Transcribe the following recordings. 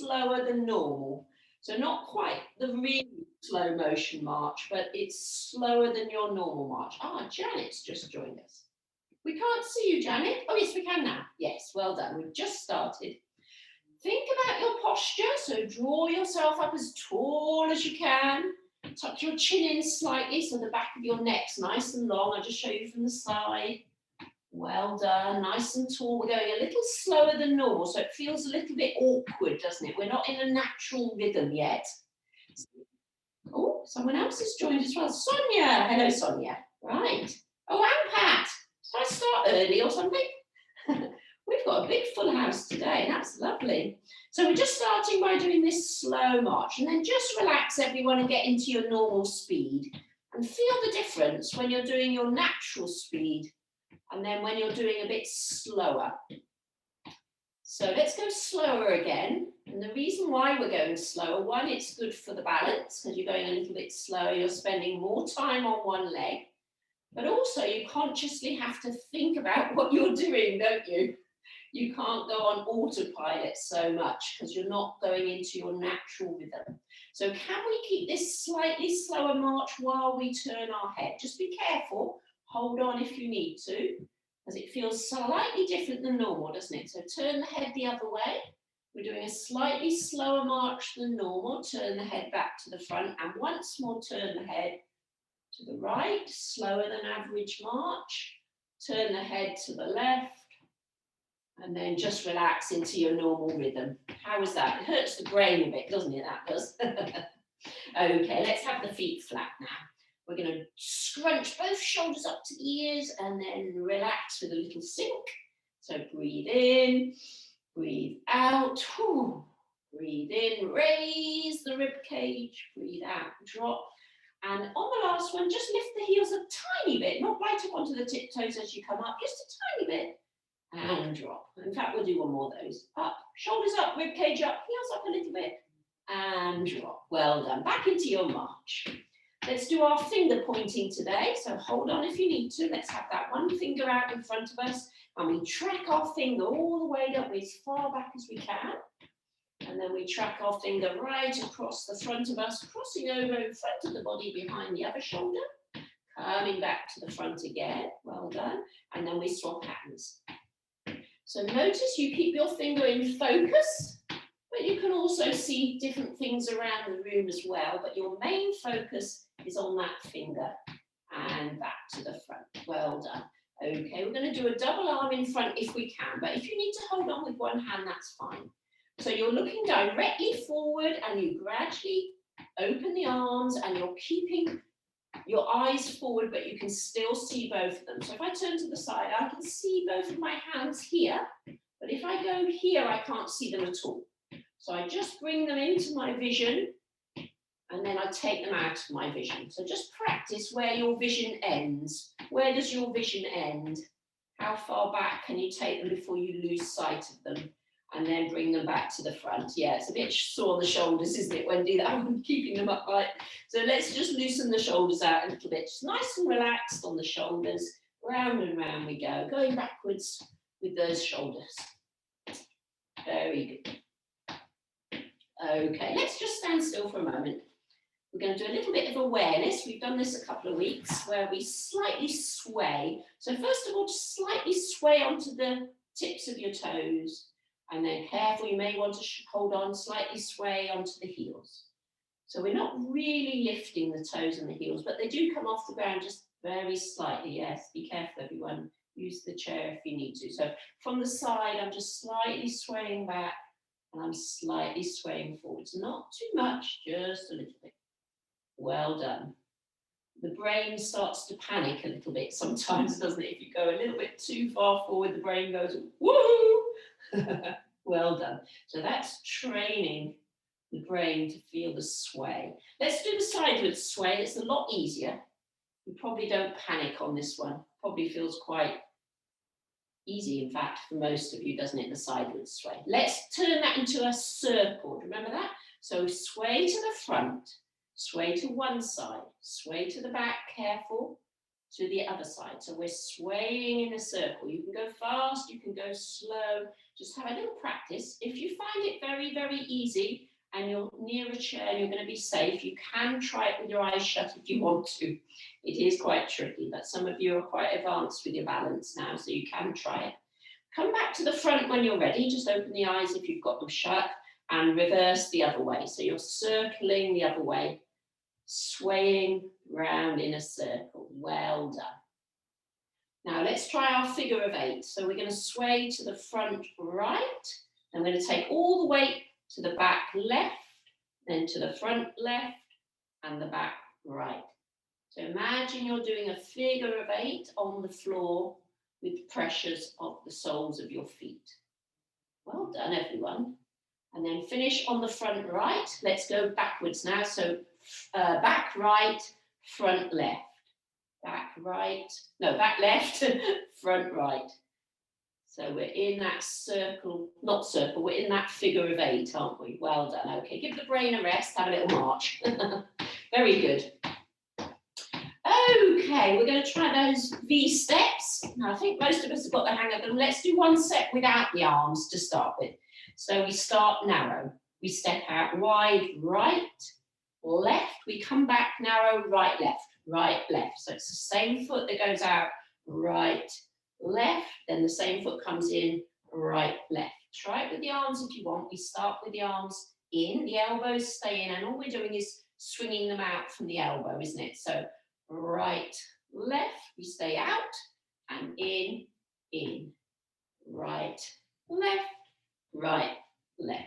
slower than normal. So not quite the really slow motion march, but it's slower than your normal march. Ah, Janet's just joined us. We can't see you, Janet. Oh, yes, we can now. Yes, well done. We've just started. Think about your posture. So draw yourself up as tall as you can. Tuck your chin in slightly so the back of your neck's nice and long. I'll just show you from the side. Well done, nice and tall. We're going a little slower than normal, so it feels a little bit awkward, doesn't it? We're not in a natural rhythm yet. Oh, someone else has joined as well. Sonia. Hello, Sonia. Right. Oh, and Pat. Did I start early or something? We've got a big full house today. That's lovely. So we're just starting by doing this slow march, and then just relax everyone and get into your normal speed. And feel the difference when you're doing your natural speed and then when you're doing a bit slower. So let's go slower again. And the reason why we're going slower, one, it's good for the balance because you're going a little bit slower. You're spending more time on one leg. But also you consciously have to think about what you're doing, don't you? You can't go on autopilot so much because you're not going into your natural rhythm. So can we keep this slightly slower march while we turn our head? Just be careful. Hold on if you need to, as it feels slightly different than normal, doesn't it? So turn the head the other way. We're doing a slightly slower march than normal. Turn the head back to the front and once more turn the head to the right, slower than average march. Turn the head to the left. And then just relax into your normal rhythm. How was that? It hurts the brain a bit, doesn't it? That does. Okay, let's have the feet flat now. We're going to scrunch both shoulders up to the ears and then relax with a little sink. So breathe in, breathe out. Whew. Breathe in, raise the rib cage. Breathe out, drop. And on the last one, just lift the heels a tiny bit, not right up onto the tiptoes as you come up, just a tiny bit. And drop. In fact, we'll do one more of those. Up, shoulders up, rib cage up, heels up a little bit, and drop. Well done. Back into your march. Let's do our finger pointing today. So hold on if you need to. Let's have that one finger out in front of us, and we track our finger all the way up as far back as we can. And then we track our finger right across the front of us, crossing over in front of the body behind the other shoulder, coming back to the front again. Well done. And then we swap hands. So notice you keep your finger in focus, but you can also see different things around the room as well. But your main focus is on that finger and back to the front. Well done. Okay, we're going to do a double arm in front if we can, but if you need to hold on with one hand, that's fine. So you're looking directly forward and you gradually open the arms and you're keeping your eyes forward, but you can still see both of them. So if I turn to the side, I can see both of my hands here, but if I go here, I can't see them at all. So I just bring them into my vision, and then I take them out of my vision. So just practice where your vision ends. Where does your vision end? How far back can you take them before you lose sight of them? And then bring them back to the front. Yeah, it's a bit sore on the shoulders, isn't it, Wendy? That I'm keeping them upright. So let's just loosen the shoulders out a little bit. Just nice and relaxed on the shoulders. Round and round we go, going backwards with those shoulders. Very good. Okay, let's just stand still for a moment. We're going to do a little bit of awareness. We've done this a couple of weeks where we slightly sway. So first of all, just slightly sway onto the tips of your toes. And then careful, you may want to hold on, slightly sway onto the heels. So we're not really lifting the toes and the heels, but they do come off the ground just very slightly. Yes, be careful, everyone. Use the chair if you need to. So from the side, I'm just slightly swaying back and I'm slightly swaying forwards. Not too much, just a little bit. Well done. The brain starts to panic a little bit sometimes, doesn't it? If you go a little bit too far forward, the brain goes, woo! Well done. So that's training the brain to feel the sway. Let's do the sideways sway. It's a lot easier. You probably don't panic on this one. Probably feels quite easy, in fact, for most of you, doesn't it, the sideways sway. Let's turn that into a circle. Remember that? So sway to the front, sway to one side, sway to the back, careful, to the other side. So we're swaying in a circle. You can go fast, you can go slow. Just have a little practice. If you find it very, very easy and you're near a chair and you're going to be safe, you can try it with your eyes shut if you want to. It is quite tricky, but some of you are quite advanced with your balance now, so you can try it. Come back to the front when you're ready. Just open the eyes if you've got them shut and reverse the other way. So you're circling the other way, swaying round in a circle. Well done. Now let's try our figure of 8. So we're going to sway to the front right. I'm going to take all the weight to the back left, then to the front left and the back right. So imagine you're doing a figure of 8 on the floor with pressures of the soles of your feet. Well done, everyone. And then finish on the front right. Let's go backwards now. So back right, front left. Back right, no, back left, front right. So we're in that circle, not circle, we're in that figure of 8, aren't we? Well done. Okay, give the brain a rest, have a little march. Very good. Okay, we're going to try those V steps. Now, I think most of us have got the hang of them. Let's do one set without the arms to start with. So we start narrow. We step out wide, right, left. We come back narrow, right, left, right, left. So it's the same foot that goes out, right, left. Then the same foot comes in, right, left. Try it with the arms if you want. We start with the arms in, the elbows stay in, and all we're doing is swinging them out from the elbow, isn't it? So right, left, we stay out, and in, right, left, right, left.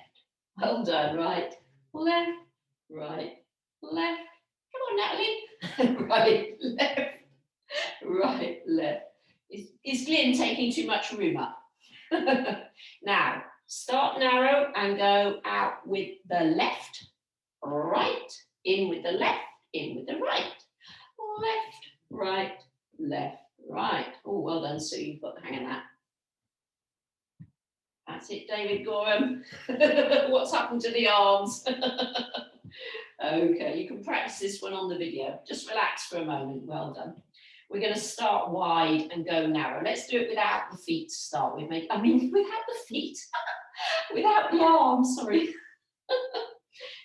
Well done, right, left, right, left. Come on, Natalie. Right, left, right, left. Is Glyn taking too much room up? Now, start narrow and go out with the left, right, in with the left, in with the right. Left, right, left, right. Oh, well done, Sue. You've got the hang of that. That's it, David Gorham. What's happened to the arms? Okay, you can practice this one on the video. Just relax for a moment. Well done. We're going to start wide and go narrow. Let's do it without the feet to start with. I mean, without the feet. Without the arms, sorry.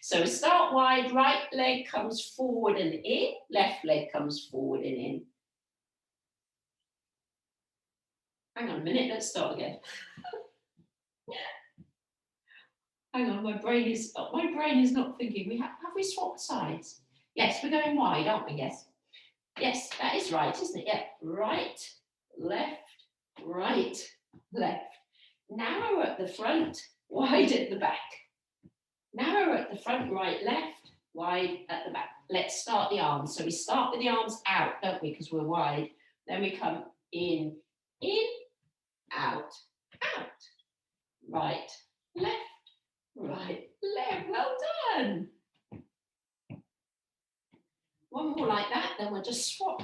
So start wide, right leg comes forward and in, left leg comes forward and in. Hang on a minute, let's start again. Hang on, my brain is not thinking. Have we swapped sides? Yes, we're going wide, aren't we? Yes. Yes, that is right, isn't it? Yeah. Right, left, left. Narrow at the front, wide at the back. Narrow at the front, right, left, wide at the back. Let's start the arms. So we start with the arms out, don't we? Because we're wide. Then we come in, out. Right, left. Well done. One more like that, then we'll just swap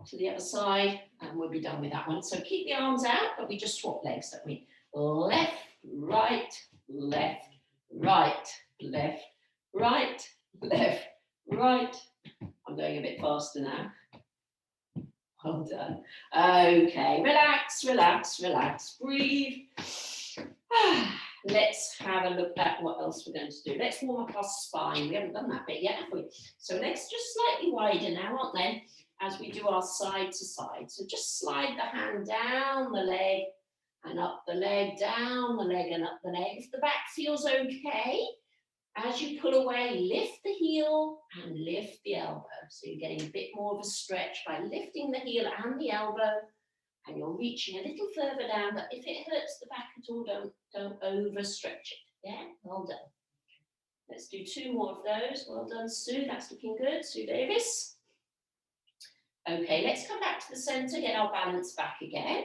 to the other side and we'll be done with that one. So keep the arms out, but we just swap legs, don't we? Left, right, left, left, right. I'm going a bit faster now. Well done. Okay, relax, breathe. Let's have a look at what else we're going to do. Let's warm up our spine. We haven't done that bit yet, have we? So legs just slightly wider now, aren't they? As we do our side to side. So just slide the hand down the leg and up the leg, down the leg and up the leg. If the back feels okay, as you pull away, lift the heel and lift the elbow. So you're getting a bit more of a stretch by lifting the heel and the elbow. And you're reaching a little further down, but if it hurts the back at all, don't overstretch it. Yeah, well done. Let's do 2 more of those. Well done, Sue. That's looking good. Sue Davis. Okay, let's come back to the center, get our balance back again.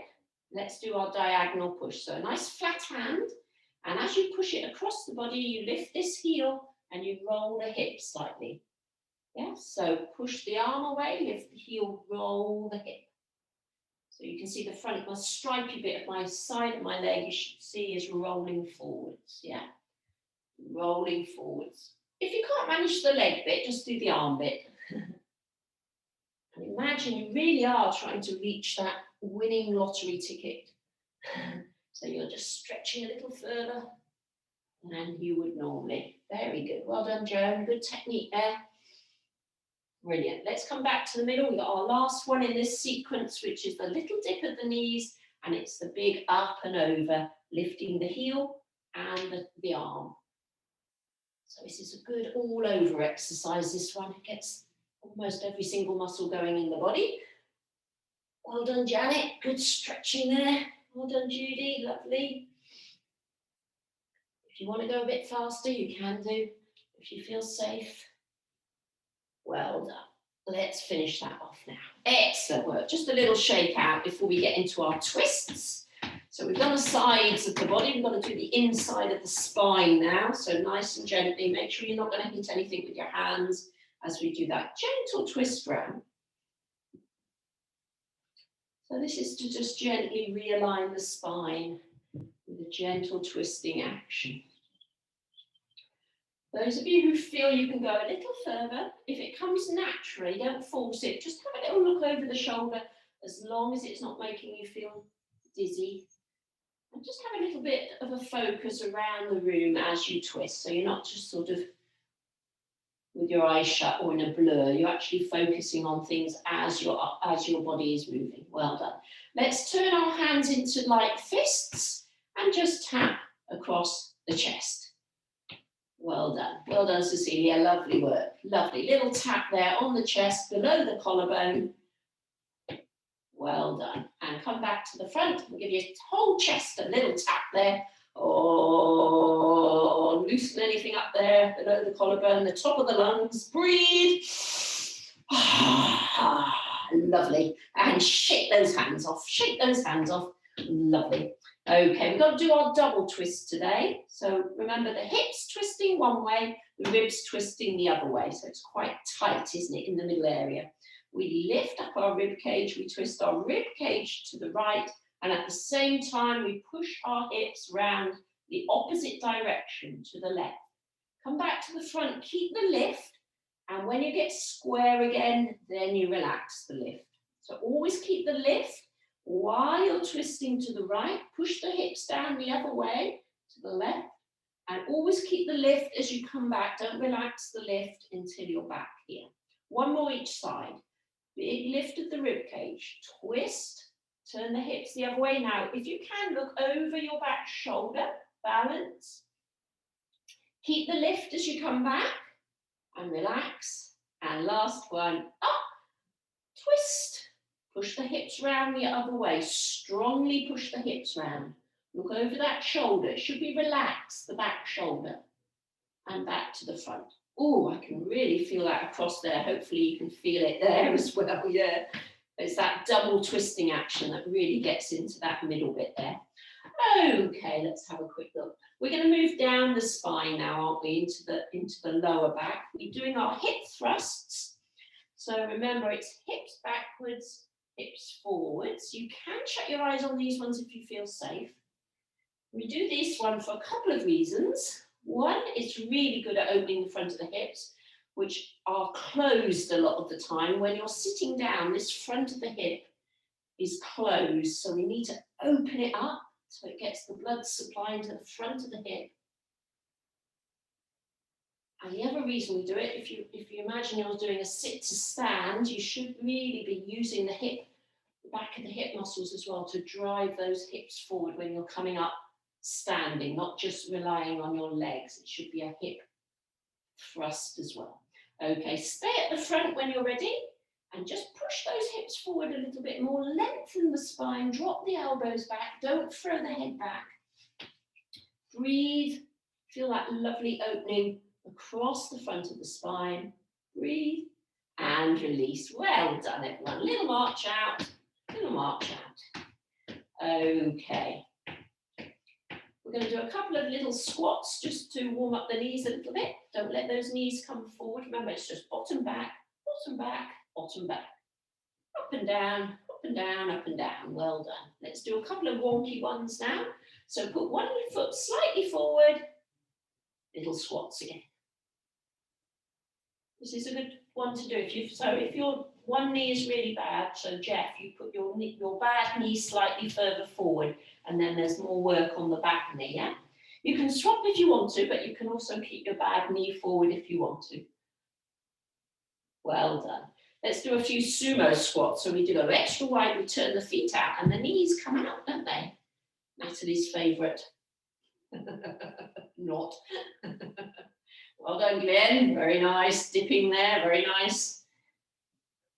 Let's do our diagonal push. So a nice flat hand. And as you push it across the body, you lift this heel and you roll the hip slightly. Yeah, so push the arm away, lift the heel, roll the hip. So you can see the front, my stripy bit of my side of my leg, you should see is rolling forwards, yeah? Rolling forwards. If you can't manage the leg bit, just do the arm bit. And imagine you really are trying to reach that winning lottery ticket. So you're just stretching a little further than you would normally. Very good. Well done, Joan. Good technique there. Brilliant. Let's come back to the middle. We've got our last one in this sequence, which is the little dip of the knees, and it's the big up and over, lifting the heel and the arm. So this is a good all over exercise, this one. It gets almost every single muscle going in the body. Well done, Janet. Good stretching there. Well done, Judy. Lovely. If you want to go a bit faster, you can do. If you feel safe. Well done. Let's finish that off now. Excellent work. Just a little shake out before we get into our twists. So we've done the sides of the body. We've got to do the inside of the spine now. So nice and gently. Make sure you're not going to hit anything with your hands as we do that gentle twist round. So this is to just gently realign the spine with a gentle twisting action. Those of you who feel you can go a little further, if it comes naturally, don't force it. Just have a little look over the shoulder, as long as it's not making you feel dizzy. And just have a little bit of a focus around the room as you twist. So you're not just sort of with your eyes shut or in a blur. You're actually focusing on things as your body is moving. Well done. Let's turn our hands into light fists and just tap across the chest. Well done. Well done, Cecilia. Lovely work. Lovely. Little tap there on the chest, below the collarbone. Well done. And come back to the front. We'll give your whole chest a little tap there. Oh, loosen anything up there, below the collarbone, the top of the lungs. Breathe. Lovely. And shake those hands off. Shake those hands off. Lovely. Okay, we've got to do our double twist today. So remember, the hips twisting one way, the ribs twisting the other way. So it's quite tight, isn't it, in the middle area. We lift up our rib cage, we twist our rib cage to the right, and at the same time, we push our hips round the opposite direction to the left. Come back to the front, keep the lift, and when you get square again, then you relax the lift. So always keep the lift. While you're twisting to the right, push the hips down the other way to the left, and always keep the lift as you come back. Don't relax the lift until you're back here. One more each side. Big lift of the rib cage. Twist, turn the hips the other way. Now, if you can, look over your back shoulder, balance. Keep the lift as you come back, and relax. And last one, up, twist. Push the hips round the other way. Strongly push the hips round. Look over that shoulder. It should be relaxed, the back shoulder. And back to the front. Oh, I can really feel that across there. Hopefully you can feel it there as well. Yeah. It's that double twisting action that really gets into that middle bit there. Okay, let's have a quick look. We're going to move down the spine now, aren't we, into the lower back. We're doing our hip thrusts. So remember, it's hips backwards, hips forwards. You can shut your eyes on these ones if you feel safe. We do this one for a couple of reasons. One, it's really good at opening the front of the hips, which are closed a lot of the time. When you're sitting down, this front of the hip is closed, so we need to open it up so it gets the blood supply into the front of the hip. And the other reason we do it, if you imagine you're doing a sit to stand, you should really be using the back of the hip muscles as well to drive those hips forward when you're coming up standing, not just relying on your legs. It should be a hip thrust as well. Okay, stay at the front when you're ready and just push those hips forward a little bit more. Lengthen the spine, drop the elbows back, don't throw the head back. Breathe, feel that lovely opening across the front of the spine. Breathe and release. Well done, everyone. Little march out, little march out. Okay. We're going to do a couple of little squats just to warm up the knees a little bit. Don't let those knees come forward. Remember, it's just bottom back, bottom back, bottom back. Up and down, up and down, up and down. Well done. Let's do a couple of wonky ones now. So put one foot slightly forward, little squats again. This is a good one to do. If you're one knee is really bad, so Jeff, you put your bad knee slightly further forward, and then there's more work on the back knee, yeah? You can swap if you want to, but you can also keep your bad knee forward if you want to. Well done. Let's do a few sumo squats. So we do go extra wide, we turn the feet out, and the knees come out, don't they? Natalie's favourite. Not. Well done, Glenn. Very nice. Dipping there, very nice.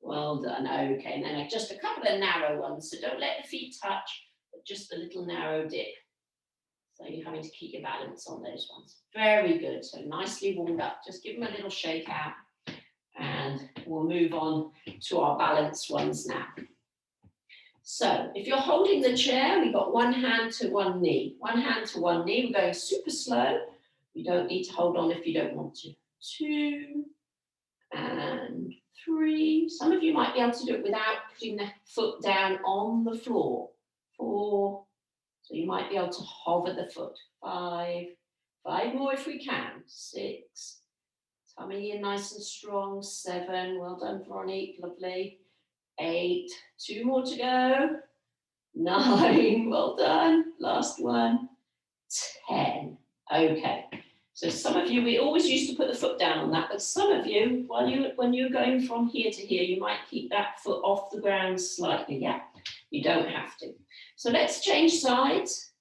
Well done. Okay, and then just a couple of narrow ones. So don't let the feet touch, but just a little narrow dip. So you're having to keep your balance on those ones. Very good. So nicely warmed up. Just give them a little shake out. And we'll move on to our balance ones now. So if you're holding the chair, we've got one hand to one knee. One hand to one knee. We're going super slow. You don't need to hold on if you don't want to. 2 and 3. Some of you might be able to do it without putting the foot down on the floor. 4. So you might be able to hover the foot. 5. 5 more if we can. 6. Tummy in nice and strong. 7. Well done, Veronique. Lovely. 8. 2 more to go. 9. Well done. Last one. 10. Okay. So some of you, we always used to put the foot down on that, but some of you, when you're going from here to here, you might keep that foot off the ground slightly. Yeah, you don't have to. So let's change sides.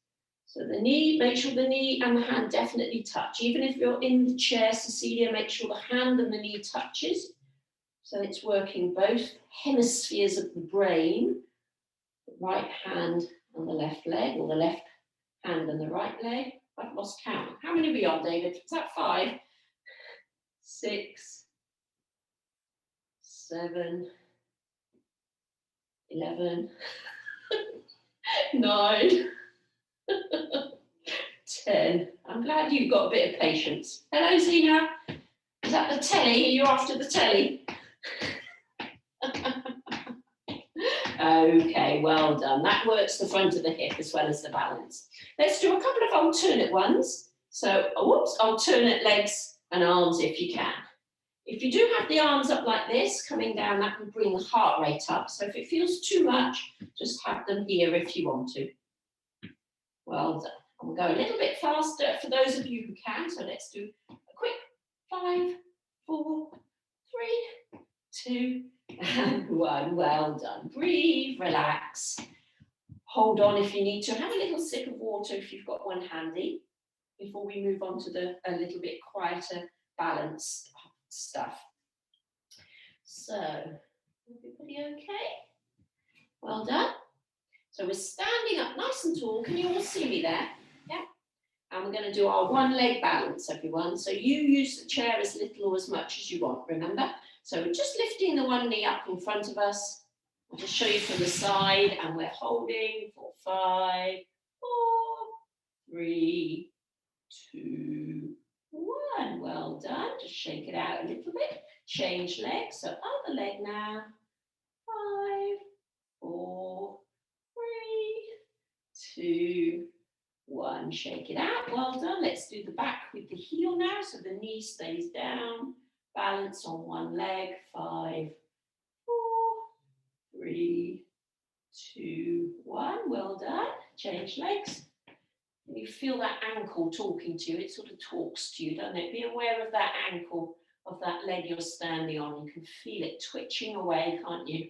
So the knee, make sure the knee and the hand definitely touch. Even if you're in the chair, Cecilia, make sure the hand and the knee touches. So it's working both hemispheres of the brain, the right hand and the left leg, or the left hand and the right leg. I've lost count. How many are we on, David? Is that 5? 6, 7, 11, 9, 10. I'm glad you've got a bit of patience. Hello, Zena. Is that the telly? Are you after the telly? Okay, well done. That works the front of the hip as well as the balance. Let's do a couple of alternate ones. So, whoops, alternate legs and arms if you can. If you do have the arms up like this, coming down, that will bring the heart rate up. So if it feels too much, just have them here if you want to. Well done. And we'll go a little bit faster for those of you who can. So let's do a quick 5, 4, 3, 2, and 1. Well done. Breathe, relax. Hold on if you need to. Have a little sip of water if you've got one handy before we move on to a little bit quieter balance stuff. So, everybody okay? Well done. So we're standing up nice and tall. Can you all see me there? Yeah. And we're going to do our one leg balance, everyone. So you use the chair as little or as much as you want, remember? So we're just lifting the one knee up in front of us. I'll just show you from the side, and we're holding for 5, 4, 3, 2, 1. Well done. Just shake it out a little bit. Change legs. So other leg now. 5, 4, 3, 2, 1. Shake it out. Well done. Let's do the back with the heel now. So the knee stays down. Balance on one leg. 5, 4, 3, 2, 1. Well done. Change legs. You feel that ankle talking to you. It sort of talks to you, doesn't it? Be aware of that ankle, of that leg you're standing on. You can feel it twitching away, can't you?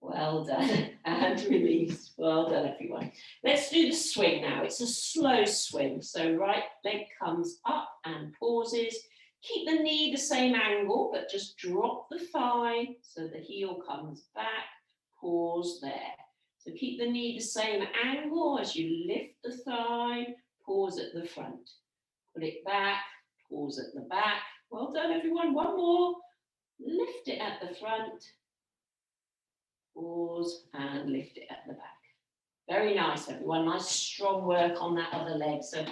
Well done. And release. Well done, everyone. Let's do the swing now. It's a slow swing. So right leg comes up and pauses. Keep the knee the same angle, but just drop the thigh so the heel comes back. Pause there. So keep the knee the same angle as you lift the thigh. Pause at the front. Put it back. Pause at the back. Well done, everyone. One more. Lift it at the front. Pause and lift it at the back. Very nice, everyone. Nice strong work on that other leg. So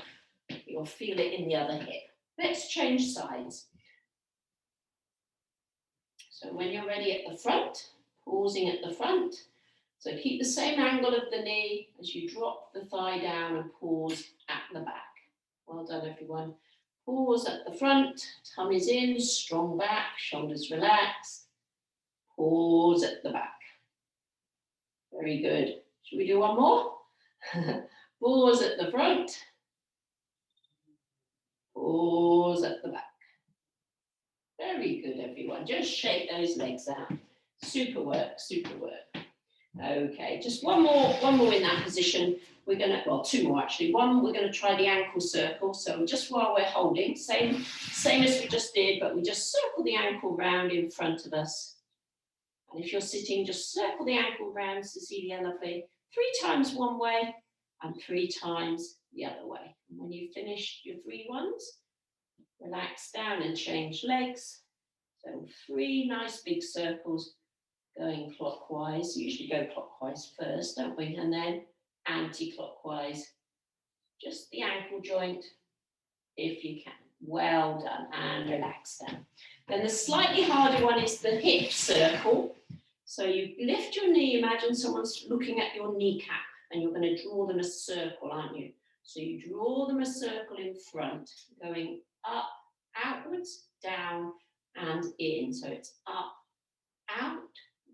you'll feel it in the other hip. Let's change sides. So when you're ready at the front, pausing at the front. So keep the same angle of the knee as you drop the thigh down and pause at the back. Well done, everyone. Pause at the front, tummy's in, strong back, shoulders relaxed. Pause at the back. Very good. Should we do one more? Pause at the front. Pause at the back. Very good, everyone. Just shake those legs out. Super work, super work. Okay, just one more in that position. We're gonna, well, two more actually. One, we're gonna try the ankle circle. So just while we're holding, same as we just did, but we just circle the ankle round in front of us. And if you're sitting, just circle the ankle round, Cecilia, lovely. 3 times one way and 3 times the other way. And when you've finished your 3 ones, relax down and change legs. So 3 nice big circles going clockwise. Usually go clockwise first, don't we? And then anti-clockwise. Just the ankle joint, if you can. Well done. And relax down. Then the slightly harder one is the hip circle. So you lift your knee, imagine someone's looking at your kneecap, and you're going to draw them a circle, aren't you? So you draw them a circle in front, going up, outwards, down, and in. So it's up, out,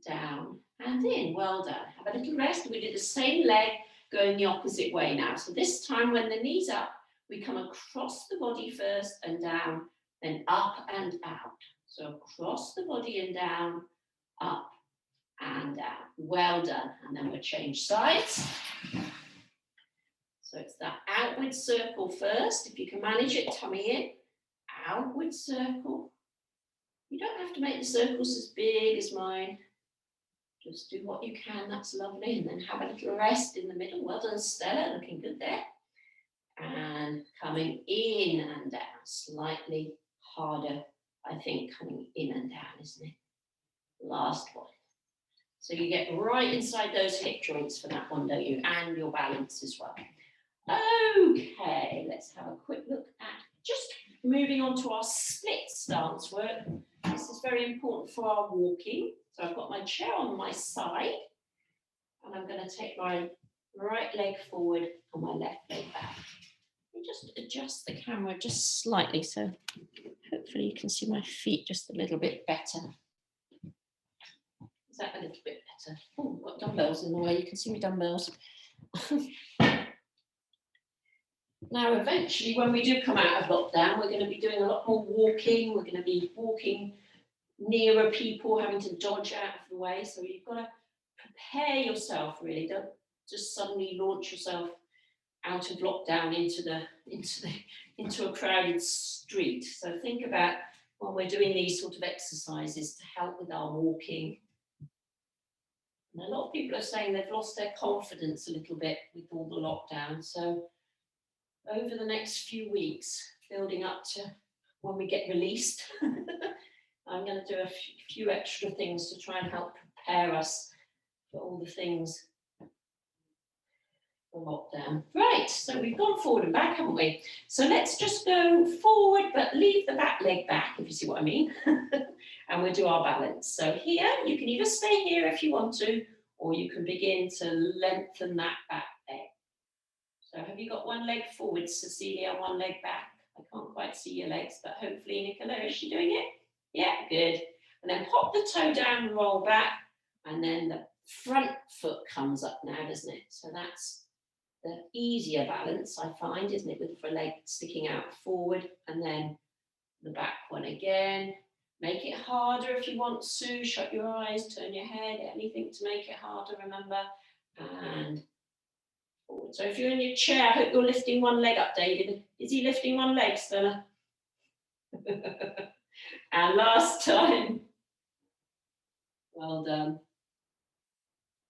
down, and in. Well done. Have a little rest. We do the same leg going the opposite way now. So this time when the knee's up, we come across the body first and down, then up and out. So across the body and down, up and down. Well done. And then we'll change sides. So it's that outward circle first. If you can manage it, tummy in. Outward circle. You don't have to make the circles as big as mine. Just do what you can. That's lovely. And then have a little rest in the middle. Well done, Stella. Looking good there. And coming in and down. Slightly harder, I think, coming in and down, isn't it? Last one. So you get right inside those hip joints for that one, don't you? And your balance as well. Okay, let's have a quick look at just moving on to our split stance work. This is very important for our walking. So I've got my chair on my side, and I'm going to take my right leg forward and my left leg back. And just adjust the camera just slightly, so hopefully you can see my feet just a little bit better. Is that a little bit better? Oh, I've got dumbbells in the way. You can see my dumbbells. Now, eventually, when we do come out of lockdown, we're going to be doing a lot more walking. We're going to be walking nearer people, having to dodge out of the way. So you've got to prepare yourself, really. Don't just suddenly launch yourself out of lockdown into a crowded street. So think about when we're doing these sort of exercises to help with our walking. And a lot of people are saying they've lost their confidence a little bit with all the lockdown. So over the next few weeks, building up to when we get released, I'm going to do a few extra things to try and help prepare us for all the things for lockdown. Right, so we've gone forward and back, haven't we? So let's just go forward, but leave the back leg back, if you see what I mean. And we'll do our balance. So here, you can either stay here if you want to, or you can begin to lengthen that back leg. So have you got one leg forward, Cecilia, one leg back? I can't quite see your legs, but hopefully, Nicola, is she doing it? Yeah, good. And then pop the toe down and roll back, and then the front foot comes up now, doesn't it? So that's the easier balance, I find, isn't it, with the leg sticking out forward, and then the back one again. Make it harder if you want to. Shut your eyes, turn your head, anything to make it harder, remember. And forward. So if you're in your chair, I hope you're lifting one leg up, David. Is he lifting one leg, Stella? And last time. Well done.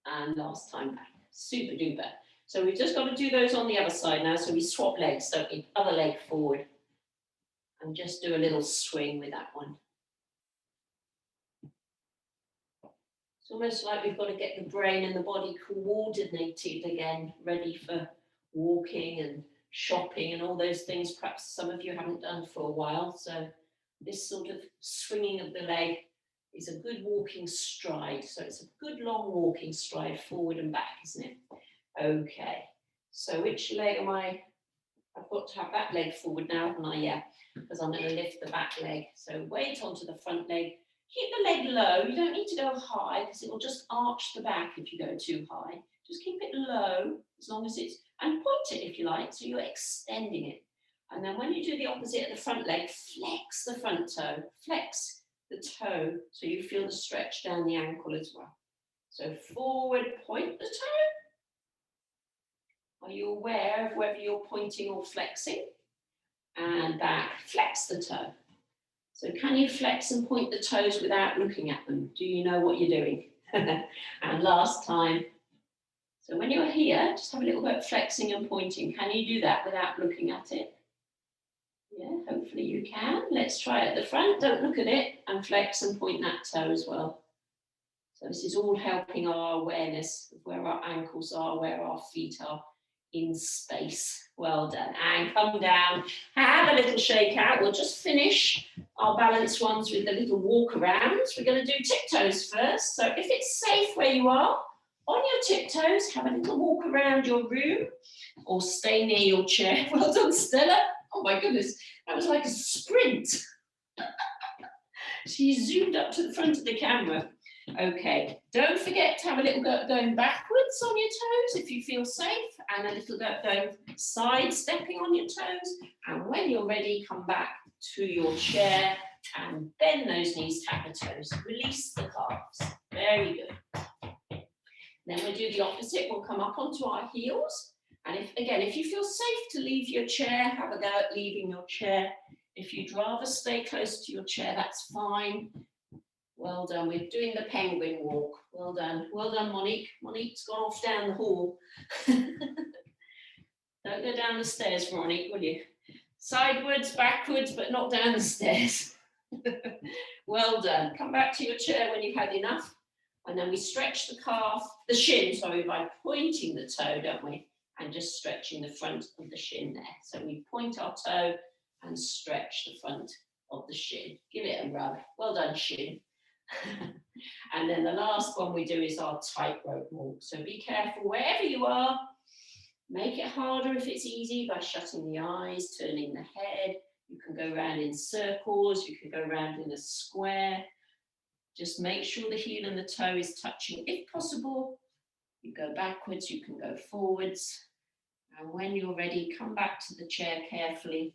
And last time back. Super duper. So we've just got to do those on the other side now. So we swap legs, don't we? Other leg forward. And just do a little swing with that one. It's almost like we've got to get the brain and the body coordinated again, ready for walking and shopping and all those things perhaps some of you haven't done for a while. So this sort of swinging of the leg is a good walking stride. So it's a good long walking stride forward and back, isn't it? Okay, so which leg am I? I've got to have that leg forward now, haven't I? Yeah, because I'm going to lift the back leg. So weight onto the front leg. Keep the leg low. You don't need to go high because it will just arch the back if you go too high. Just keep it low as long as it's, and point it if you like, so you're extending it. And then when you do the opposite of the front leg, flex the front toe, flex the toe so you feel the stretch down the ankle as well. So forward, point the toe. Are you aware of whether you're pointing or flexing? And back, flex the toe. So can you flex and point the toes without looking at them? Do you know what you're doing? And last time. So when you're here, just have a little bit of flexing and pointing. Can you do that without looking at it? Yeah, hopefully you can. Let's try it at the front. Don't look at it, and flex and point that toe as well. So this is all helping our awareness of where our ankles are, where our feet are in space. Well done. And come down, have a little shake out. We'll just finish our balanced ones with the little walk arounds. We're going to do tiptoes first. So if it's safe where you are, on your tiptoes, have a little walk around your room or stay near your chair. Well done, Stella. Oh my goodness, that was like a sprint. She zoomed up to the front of the camera. Okay, don't forget to have a little go going backwards on your toes if you feel safe, and a little go going sidestepping on your toes. And when you're ready, come back to your chair and bend those knees, tap the toes. Release the calves. Very good. Then we'll do the opposite. We'll come up onto our heels. And if you feel safe to leave your chair, have a go at leaving your chair. If you'd rather stay close to your chair, that's fine. Well done. We're doing the penguin walk. Well done. Well done, Monique. Monique's gone off down the hall. Don't go down the stairs, Monique, will you? Sidewards, backwards, but not down the stairs. Well done. Come back to your chair when you've had enough. And then we stretch the calf, the shin, sorry, by pointing the toe, don't we? And just stretching the front of the shin there. So we point our toe and stretch the front of the shin. Give it a rub. Well done, shin. And then the last one we do is our tightrope walk. So be careful wherever you are. Make it harder if it's easy by shutting the eyes, turning the head. You can go around in circles. You can go around in a square. Just make sure the heel and the toe is touching if possible. You go backwards, you can go forwards. And when you're ready, come back to the chair carefully.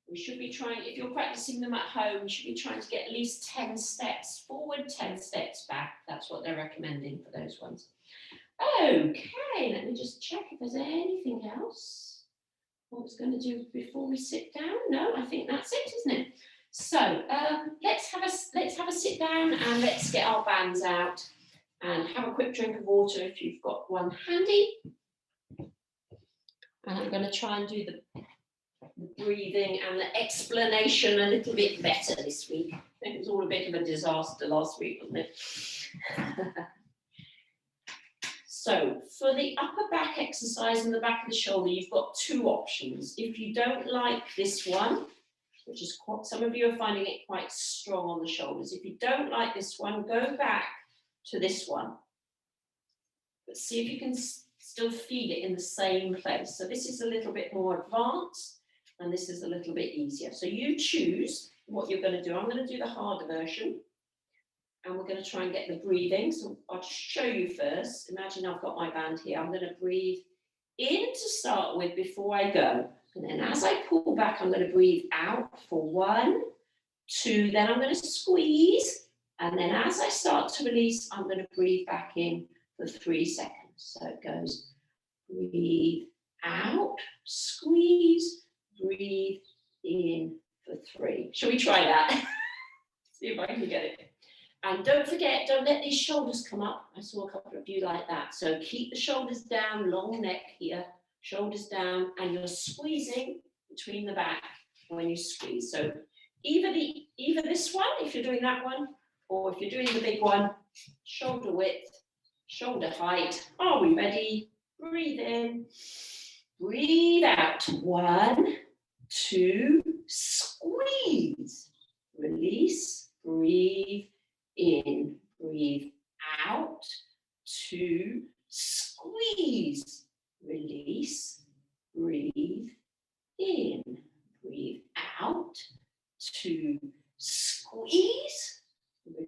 We should be trying, if you're practicing them at home, you should be trying to get at least 10 steps forward, 10 steps back. That's what they're recommending for those ones. Okay, let me just check if there's anything else. What I was going to do before we sit down? No, I think that's it, isn't it? So let's have a sit down and let's get our bands out and have a quick drink of water if you've got one handy. And I'm going to try and do the breathing and the explanation a little bit better this week. It was all a bit of a disaster last week, wasn't it? So for the upper back exercise and the back of the shoulder, you've got two options. If you don't like this one, which is quite, some of you are finding it quite strong on the shoulders. If you don't like this one, go back to this one. But see if you can still feel it in the same place. So this is a little bit more advanced and this is a little bit easier. So you choose what you're going to do. I'm going to do the harder version. And we're going to try and get the breathing. So I'll show you first. Imagine I've got my band here. I'm going to breathe in to start with before I go. And then as I pull back, I'm going to breathe out for 1, 2. Then I'm going to squeeze. And then as I start to release, I'm going to breathe back in for 3 seconds. So it goes breathe out, squeeze, breathe in for 3. Shall we try that? See if I can get it. And don't forget, don't let these shoulders come up. I saw a couple of you like that. So keep the shoulders down, long neck here, shoulders down, and you're squeezing between the back when you squeeze. So either this one, if you're doing that one, or if you're doing the big one, shoulder width, shoulder height. Are we ready? Breathe in, breathe out. 1, 2, squeeze, release, breathe in, breathe out, 2, squeeze, release, breathe in, breathe out, 2, squeeze,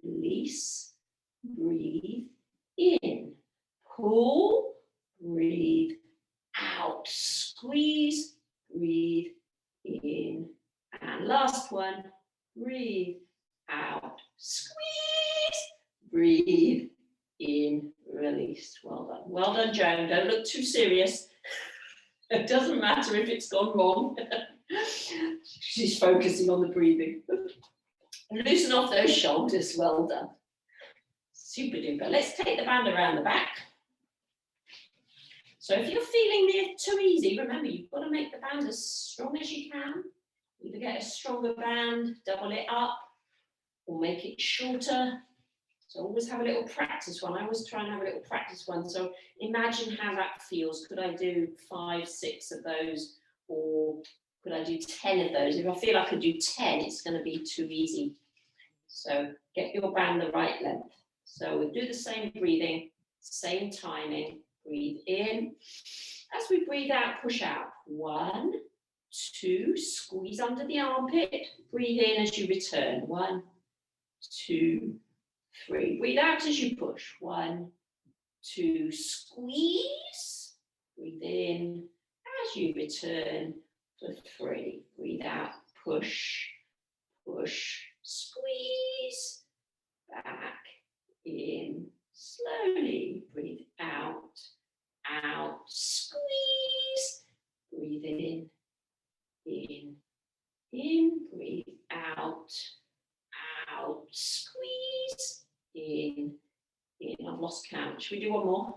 release, breathe in, pull, breathe out, squeeze, breathe in, and last one, breathe out, squeeze, breathe in, release. Well done, Joan. Don't look too serious. It doesn't matter if it's gone wrong. She's focusing on the breathing. Loosen off those shoulders. Well done. Super duper. Let's take the band around the back. So if you're feeling it too easy, remember you've got to make the band as strong as you can. Either get a stronger band, double it up, or make it shorter. So always have a little practice one. I always try and have a little practice one. So imagine how that feels. Could I do 5, 6 of those, or could I do 10 of those? If I feel I could do 10, it's going to be too easy. So get your band the right length. So we'll do the same breathing, same timing. Breathe in. As we breathe out, push out. 1, 2, squeeze under the armpit. Breathe in as you return. 1, 2, 3. Breathe out as you push. 1, 2, squeeze. Breathe in as you return for 3. Breathe out, push, push, squeeze. Back in. Slowly breathe out, out, squeeze. Breathe in, breathe out, out, squeeze, in. I've lost count. Should we do one more?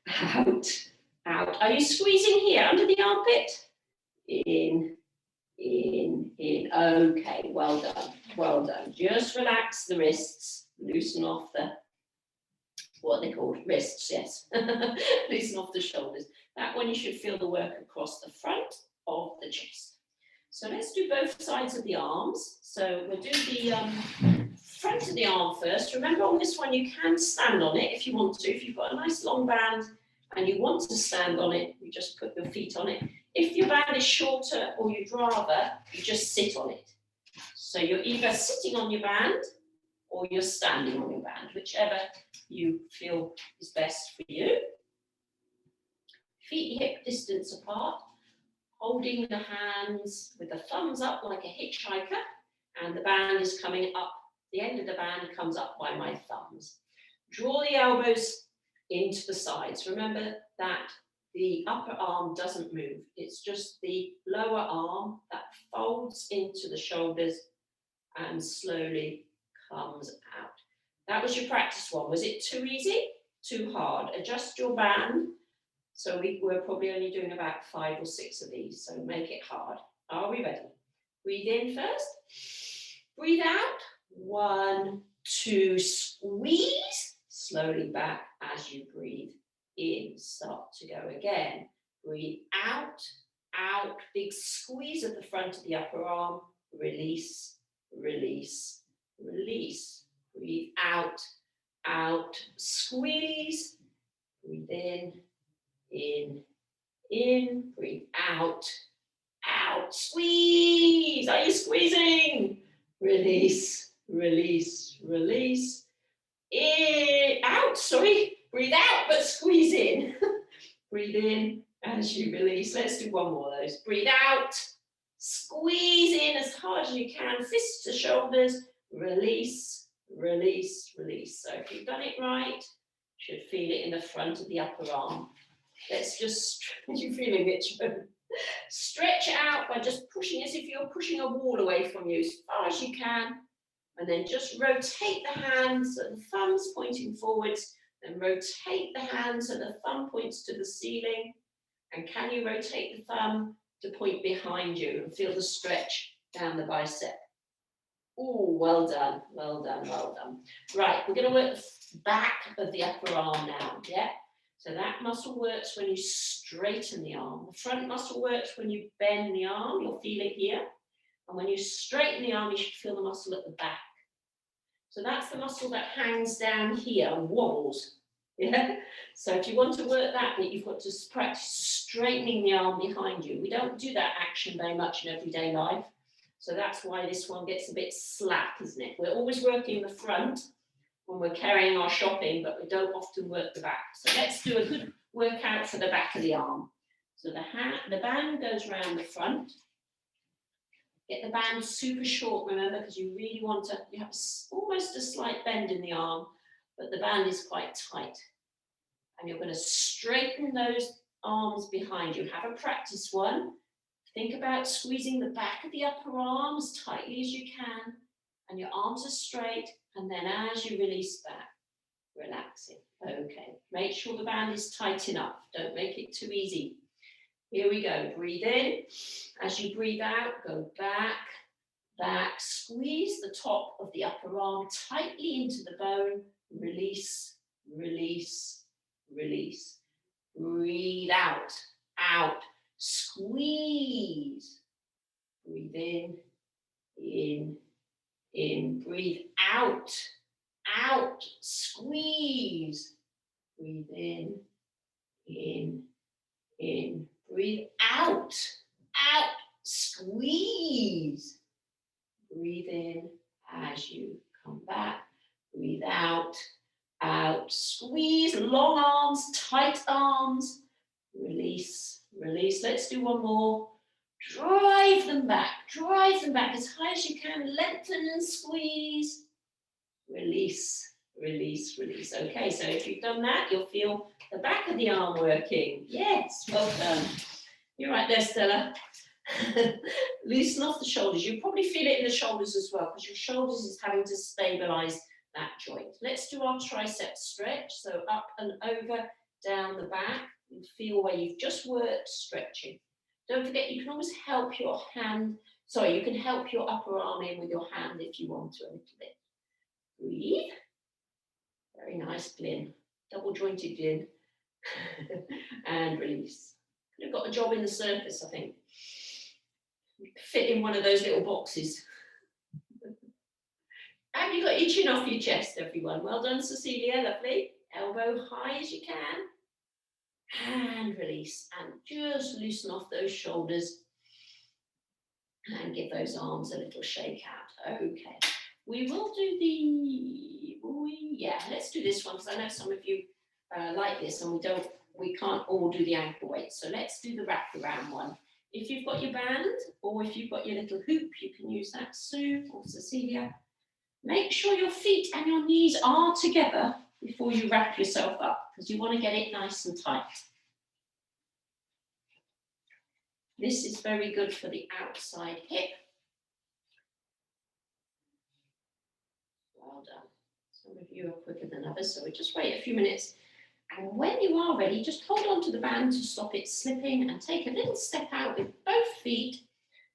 Out, out. Are you squeezing here under the armpit? In. Okay, well done, well done. Just relax the wrists, loosen off the, what are they called? Wrists, yes. Loosen off the shoulders. That one you should feel the work across the front of the chest. So let's do both sides of the arms. So we'll do the front of the arm first. Remember on this one you can stand on it if you want to. If you've got a nice long band and you want to stand on it, you just put your feet on it. If your band is shorter or you'd rather, you just sit on it. So you're either sitting on your band or you're standing on your band, whichever you feel is best for you. Feet hip distance apart, holding the hands with the thumbs up like a hitchhiker, and the band is coming up. The end of the band comes up by my thumbs. Draw the elbows into the sides. Remember that the upper arm doesn't move. It's just the lower arm that folds into the shoulders and slowly comes out. That was your practice one. Was it too easy? Too hard? Adjust your band. So we're probably only doing about 5 or 6 of these. So make it hard. Are we ready? Breathe in first. Breathe out. 1, 2, squeeze. Slowly back as you breathe in. Start to go again. Breathe out, out. Big squeeze at the front of the upper arm. Release, release, release. Breathe out, out. Squeeze. Breathe in, breathe out, out, squeeze. Are you squeezing? Release, release, release. In, out, sorry. Breathe out, but squeeze in. Breathe in as you release. Let's do one more of those. Breathe out, squeeze in as hard as you can. Fists to shoulders. Release, release, release. So if you've done it right, you should feel it in the front of the upper arm. Let's just, you feeling it, Joe? Stretch out by just pushing as if you're pushing a wall away from you as far as you can. And then just rotate the hands so the thumb's pointing forwards. Then rotate the hands so the thumb points to the ceiling. And can you rotate the thumb to point behind you and feel the stretch down the bicep? Oh, well done, well done, well done. Right, we're going to work the back of the upper arm now, yeah? So that muscle works when you straighten the arm. The front muscle works when you bend the arm. You'll feel it here. And when you straighten the arm, you should feel the muscle at the back. So that's the muscle that hangs down here and wobbles. Yeah? So if you want to work that bit, you've got to practice straightening the arm behind you. We don't do that action very much in everyday life. So that's why this one gets a bit slack, isn't it? We're always working the front when we're carrying our shopping, but we don't often work the back. So let's do a good workout for the back of the arm. So the band goes around the front. Get the band super short, remember, because you really want to, you have almost a slight bend in the arm, but the band is quite tight. And you're going to straighten those arms behind you. Have a practice one. Think about squeezing the back of the upper arm as tightly as you can, and your arms are straight, and then as you release back, relaxing. Okay, make sure the band is tight enough. Don't make it too easy. Here we go. Breathe in. As you breathe out, go back, back. Squeeze the top of the upper arm tightly into the bone. Release, release, release. Breathe out, out. Squeeze. Breathe in, in. Breathe out, out. Squeeze. Breathe in, in. Breathe out, out. Squeeze. Breathe in as you come back. Breathe out, out. Squeeze. Long arms, tight arms. Release, release. Let's do one more. Drive them back as high as you can. Lengthen and squeeze. Release, release, release. Okay, so if you've done that, you'll feel the back of the arm working. Yes, well done. You're right there, Stella. Loosen off the shoulders. You probably feel it in the shoulders as well, because your shoulders is having to stabilize that joint. Let's do our triceps stretch. So up and over, down the back. You feel where you've just worked stretching. Don't forget, you can always help your hand. Sorry, you can help your upper arm in with your hand if you want to a little bit. Breathe. Very nice, Glyn. Double jointed Glyn. And release. Could have got a job in the circus, I think. Fit in one of those little boxes. Have you got your chin off your chest, everyone? Well done, Cecilia. Lovely. Elbow high as you can. And release. And just loosen off those shoulders. And give those arms a little shake out. Okay. We will do let's do this one, because I know some of you like this, and we can't all do the ankle weights. So let's do the wraparound one. If you've got your band, or if you've got your little hoop, you can use that, Sue or Cecilia. Make sure your feet and your knees are together before you wrap yourself up, because you want to get it nice and tight. This is very good for the outside hip. Well done. Some of you are quicker than others, so we just wait a few minutes. And when you are ready, just hold on to the band to stop it slipping, and take a little step out with both feet.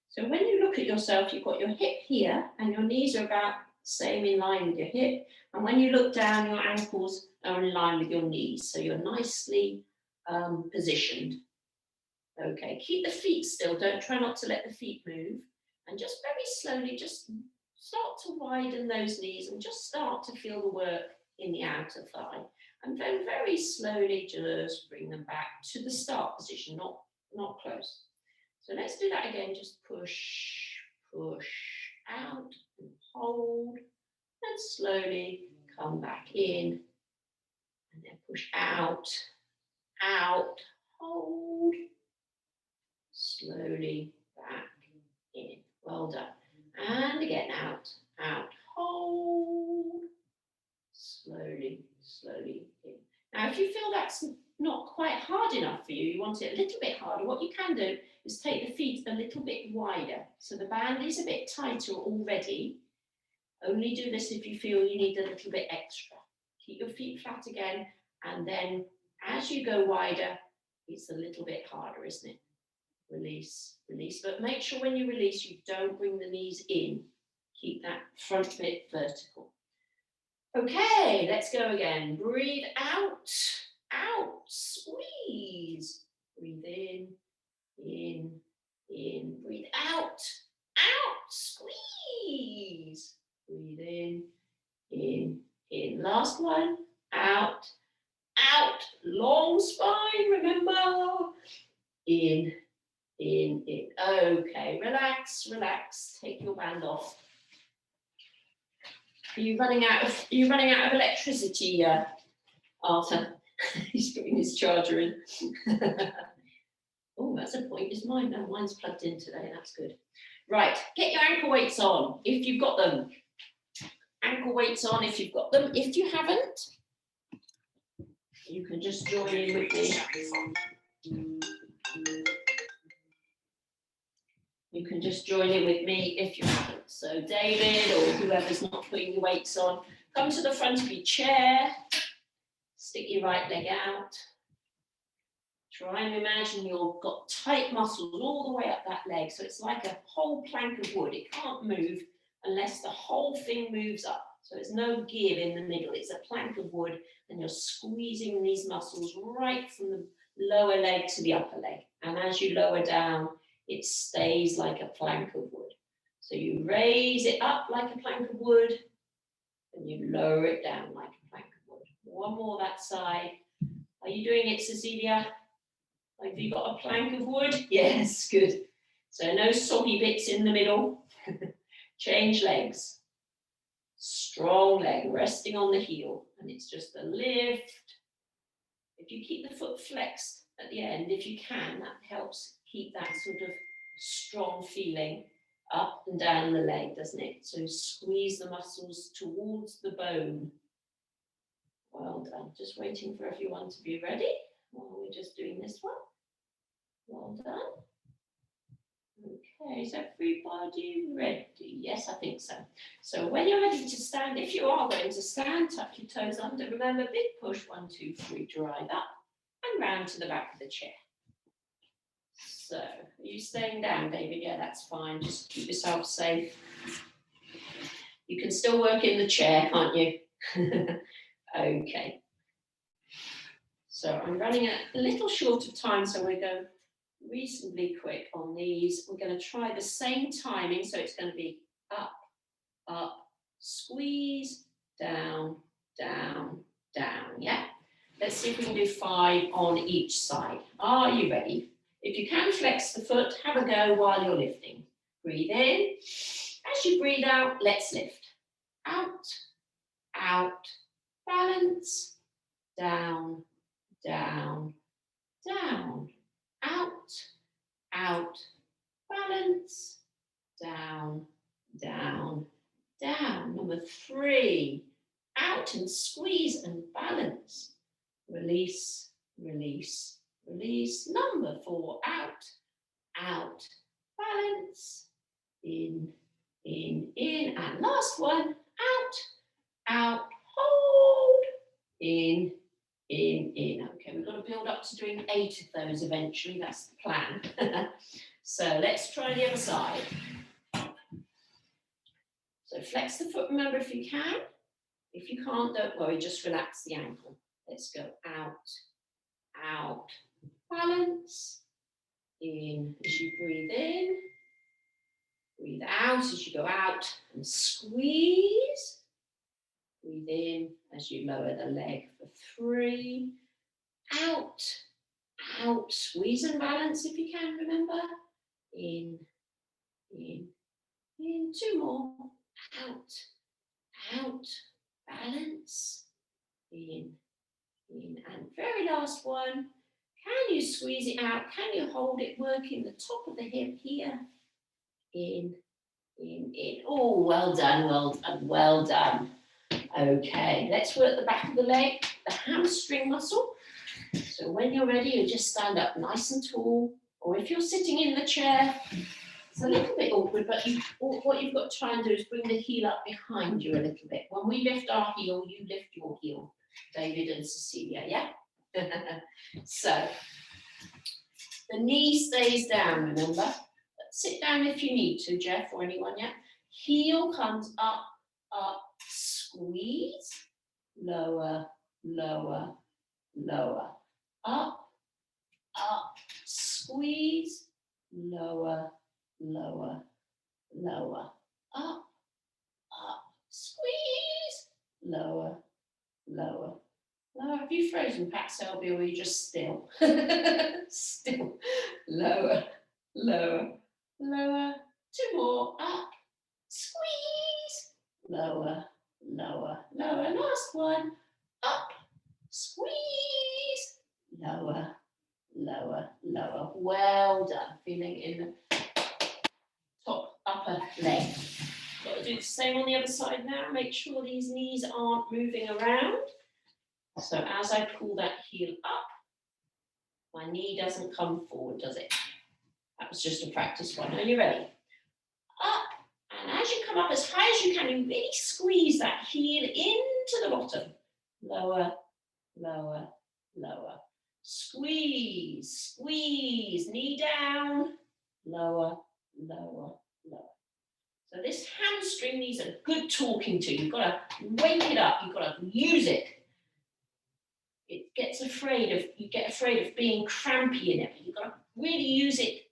So when you look at yourself, you've got your hip here, and your knees are about the same in line with your hip. And when you look down, your ankles are in line with your knees. So you're nicely positioned. Okay, keep the feet still. Try not to let the feet move. And just very slowly, just start to widen those knees and just start to feel the work in the outer thigh. And then very slowly just bring them back to the start position, not close. So let's do that again. Just push, push out and hold. And slowly come back in. And then push out, out, hold. Slowly back in. Well done. And again, out, out, hold. Slowly, slowly in. Now, if you feel that's not quite hard enough for you, you want it a little bit harder, what you can do is take the feet a little bit wider. So the band is a bit tighter already. Only do this if you feel you need a little bit extra. Keep your feet flat again, and then as you go wider, it's a little bit harder, isn't it? Release, release. But make sure when you release, you don't bring the knees in. Keep that front bit vertical. Okay, let's go again. Breathe out, out, squeeze. Breathe in, in. Breathe out, out, squeeze. Breathe in. Last one, out, out. Long spine, remember. In, in, in. Okay, relax, relax. Take your band off. Are you running out of electricity, Arthur? He's putting his charger in. Oh, that's a point. Is mine? No, mine's plugged in today. That's good. Right, get your ankle weights on if you've got them. Ankle weights on if you've got them. If you haven't, you can just join in with me. You can just join in with me if you haven't. So David or whoever's not putting your weights on, come to the front of your chair, stick your right leg out. Try and imagine you've got tight muscles all the way up that leg. So it's like a whole plank of wood. It can't move unless the whole thing moves up. So there's no give in the middle. It's a plank of wood and you're squeezing these muscles right from the lower leg to the upper leg. And as you lower down, it stays like a plank of wood. So you raise it up like a plank of wood and you lower it down like a plank of wood. One more that side. Are you doing it, Cecilia? Have you got a plank of wood? Yes, good. So no soggy bits in the middle. Change legs. Strong leg resting on the heel. And it's just a lift. If you keep the foot flexed at the end, if you can, that helps keep that sort of strong feeling up and down the leg, doesn't it? So squeeze the muscles towards the bone. Well done. Just waiting for everyone to be ready while we're just doing this one. Well done. Okay, is everybody ready? Yes, I think so. So when you're ready to stand, if you are going to stand, tuck your toes under. Remember, big push, 1, 2, 3, drive up and round to the back of the chair. So, are you staying down, David? Yeah, that's fine. Just keep yourself safe. You can still work in the chair, can't you? Okay. So I'm running a little short of time, so we're going reasonably quick on these. We're going to try the same timing, so it's going to be up, up, squeeze, down, down, down. Yeah. Let's see if we can do 5 on each side. Are you ready? If you can flex the foot, have a go while you're lifting. Breathe in. As you breathe out, let's lift. Out, out, balance, down, down, down, out, out, balance, down, down, down. Number 3, out and squeeze and balance. Release, release, release. Number 4, out, out, balance, in, in. And last one, out, out, hold, in, in. Okay, we've got to build up to doing 8 of those eventually. That's the plan. So let's try the other side. So flex the foot, remember, if you can. If you can't, don't worry, just relax the ankle. Let's go out, out, balance, in as you breathe in, breathe out as you go out and squeeze. Breathe in as you lower the leg for 3, out, out, squeeze and balance if you can, remember. In, 2 more, out, out, balance, in, and very last one, can you squeeze it out? Can you hold it, working the top of the hip here? In. Oh, well done, well done, well done. Okay, let's work the back of the leg, the hamstring muscle. So when you're ready, you just stand up nice and tall, or if you're sitting in the chair, it's a little bit awkward, but what you've got to try and do is bring the heel up behind you a little bit. When we lift our heel, you lift your heel, David and Cecilia, yeah? So, the knee stays down, remember? Sit down if you need to, Jeff, or anyone, yeah? Heel comes up, up, squeeze, lower, lower, lower, up, up, squeeze, lower, lower, lower, up, up, squeeze, lower, lower, lower. Have you frozen, Pat Selby, or are you just still? Still, lower, lower, lower, 2 more, up, squeeze, lower, lower, lower, last one, up, squeeze, lower, lower, lower. Well done. Feeling in the top upper leg. Got to do the same on the other side now. Make sure these knees aren't moving around. So as I pull that heel up, my knee doesn't come forward, does it? That was just a practice one. Are you ready? Up. And as you come up as high as you can, you really squeeze that heel into the bottom. Lower, lower, lower. Squeeze, squeeze, knee down, lower, lower, lower. So this hamstring needs a good talking to. You've got to wake it up. You've got to use it. It gets afraid of, you get afraid of being crampy in it. You've got to really use it.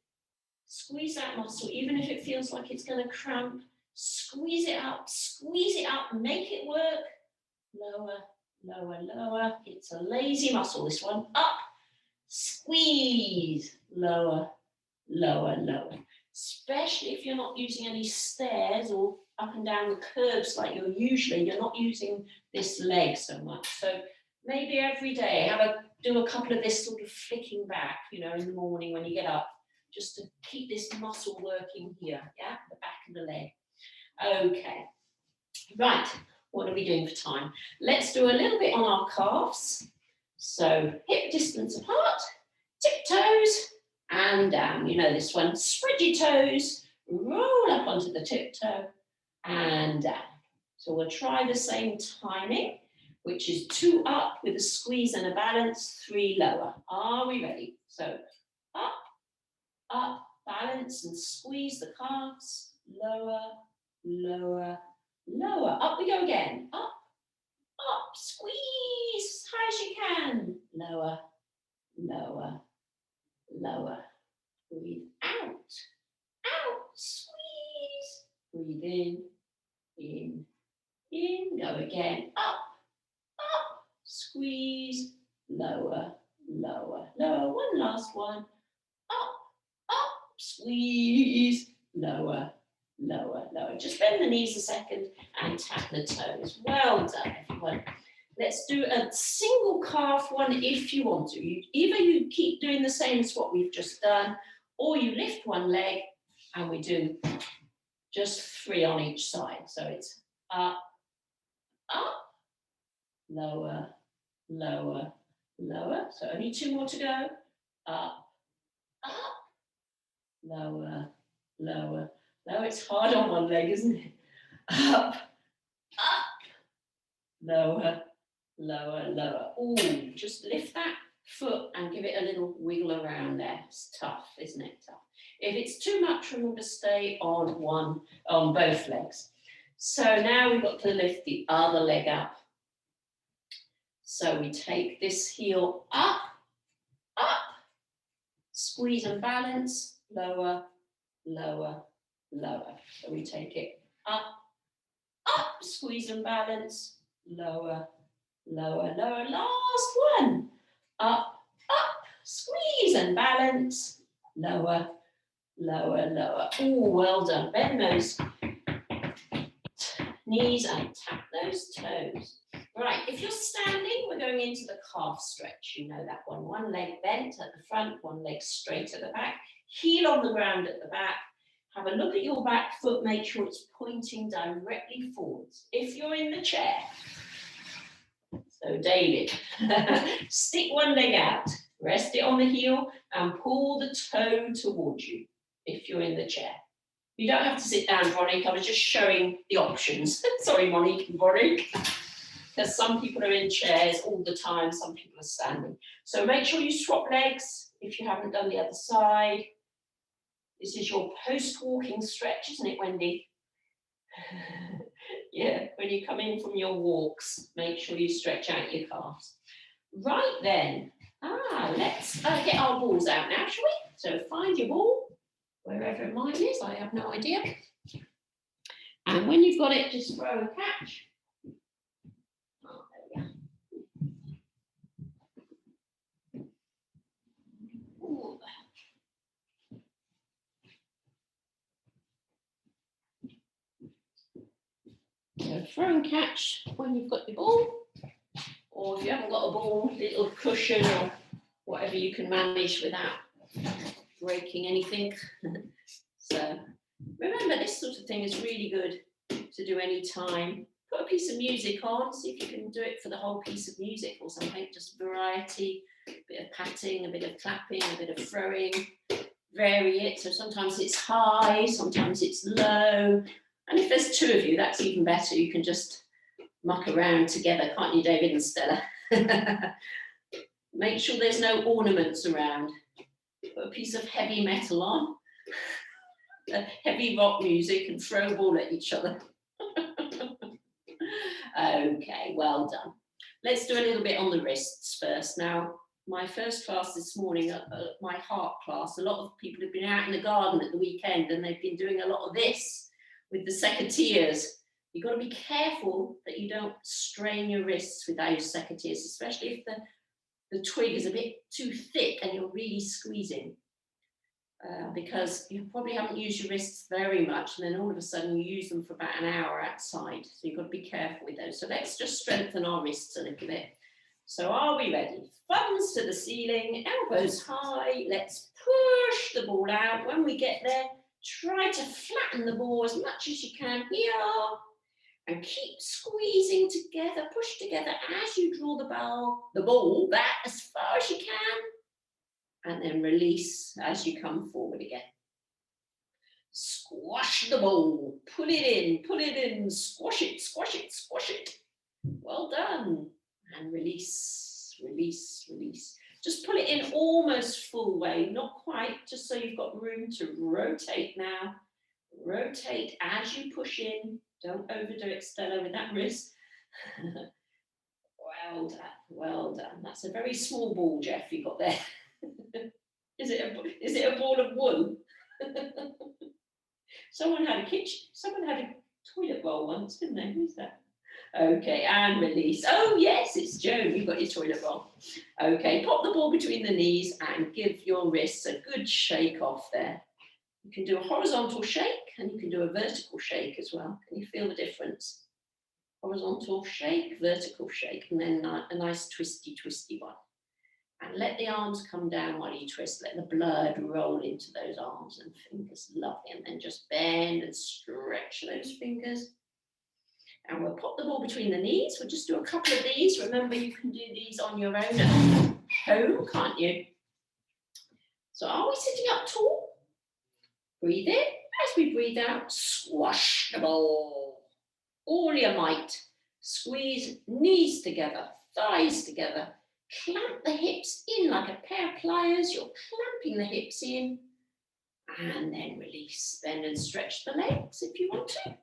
Squeeze that muscle, even if it feels like it's going to cramp. Squeeze it up, make it work. Lower, lower, lower. It's a lazy muscle, this one. Up, squeeze, lower, lower, lower. Especially if you're not using any stairs or up and down the curbs like you're not using this leg so much. So maybe every day do a couple of this sort of flicking back, you know, in the morning when you get up, just to keep this muscle working here, yeah, the back of the leg. Okay, right, what are we doing for time? Let's do a little bit on our calves. So hip distance apart, tiptoes, and down. You know this one. Spread your toes, roll up onto the tiptoe, and down. So we'll try the same timing, which is 2 up with a squeeze and a balance, 3 lower. Are we ready? So up, up, balance and squeeze the calves. Lower, lower, lower. Up we go again. Up, up, squeeze as high as you can. Lower, lower, lower. Breathe out, out, squeeze. Breathe in, go again. Up, up, squeeze. Lower, lower, lower. One last one. Up, up, squeeze. Lower, lower, lower. Just bend the knees a second and tap the toes. Well done, everyone. Let's do a single calf one if you want to. Either you keep doing the same as what we've just done, or you lift one leg and we do just 3 on each side. So it's up, up, lower, lower, lower. So only 2 more to go. Up, up, lower, lower, lower. It's hard on one leg, isn't it? Up, up, lower, lower, lower. Oh, just lift that foot and give it a little wiggle around there. It's tough, isn't it? Tough. If it's too much, remember, stay on both legs. So now we've got to lift the other leg up. So we take this heel up, up, squeeze and balance, lower, lower, lower. So we take it up, up, squeeze and balance, lower, lower, lower. Last one. Up, up, squeeze and balance, lower, lower, lower. Oh, well done. Bend those knees and tap those toes. Right, if you're standing, we're going into the calf stretch. You know that one. One leg bent at the front, one leg straight at the back. Heel on the ground at the back. Have a look at your back foot. Make sure it's pointing directly forwards. If you're in the chair, so David, stick one leg out, rest it on the heel and pull the toe towards you if you're in the chair. You don't have to sit down, Veronique. I was just showing the options. Sorry, Monique and Veronique. Because some people are in chairs all the time, some people are standing. So make sure you swap legs if you haven't done the other side. This is your post-walking stretch, isn't it, Wendy? Yeah, when you come in from your walks, make sure you stretch out your calves. Right then, let's get our balls out now, shall we? So find your ball, wherever mine is, I have no idea. And when you've got it, just throw a catch. Oh, there we go. Ooh. throw and catch when you've got your ball, or if you haven't got a ball, a little cushion or whatever you can manage without breaking anything. So remember, this sort of thing is really good to do any time. Put a piece of music on, see if you can do it for the whole piece of music or something, just variety, a bit of patting, a bit of clapping, a bit of throwing, vary it. So sometimes it's high, sometimes it's low. And if there's two of you, that's even better. You can just muck around together, can't you, David and Stella? Make sure there's no ornaments around. Put a piece of heavy metal on, heavy rock music, and throw a ball at each other. Okay, well done. Let's do a little bit on the wrists first. Now, my first class this morning, my heart class, a lot of people have been out in the garden at the weekend and they've been doing a lot of this with the secateurs. You've got to be careful that you don't strain your wrists with those secateurs, especially if the twig is a bit too thick and you're really squeezing. Because you probably haven't used your wrists very much, and then all of a sudden you use them for about an hour outside. So you've got to be careful with those. So let's just strengthen our wrists a little bit. So are we ready? Thumbs to the ceiling, elbows high. Let's push the ball out. When we get there, try to flatten the ball as much as you can here. And keep squeezing together, push together as you draw the ball back as far as you can. And then release as you come forward again. Squash the ball, pull it in, squash it, squash it, squash it. Well done. And release, release, release. Just pull it in almost full way, not quite, just so you've got room to rotate now. Rotate as you push in. Don't overdo it, Stella, with that wrist. Well done, well done. That's a very small ball, Jeff, you got there. Is it a ball of wool? Someone had a toilet roll once, didn't they? Who's that? Okay, and release. Oh yes, it's Joan. You've got your toilet roll. Okay, pop the ball between the knees and give your wrists a good shake off there. You can do a horizontal shake and you can do a vertical shake as well. Can you feel the difference? Horizontal shake, vertical shake, and then a nice twisty one. And let the arms come down while you twist. Let the blood roll into those arms and fingers. Lovely. And then just bend and stretch those fingers. And we'll pop the ball between the knees. We'll just do a couple of these. Remember, you can do these on your own at home, can't you? So are we sitting up tall? Breathe in. As we breathe out, squash the ball. All your might. Squeeze knees together, thighs together. Clamp the hips in like a pair of pliers. You're clamping the hips in. And then release. Bend and stretch the legs if you want to.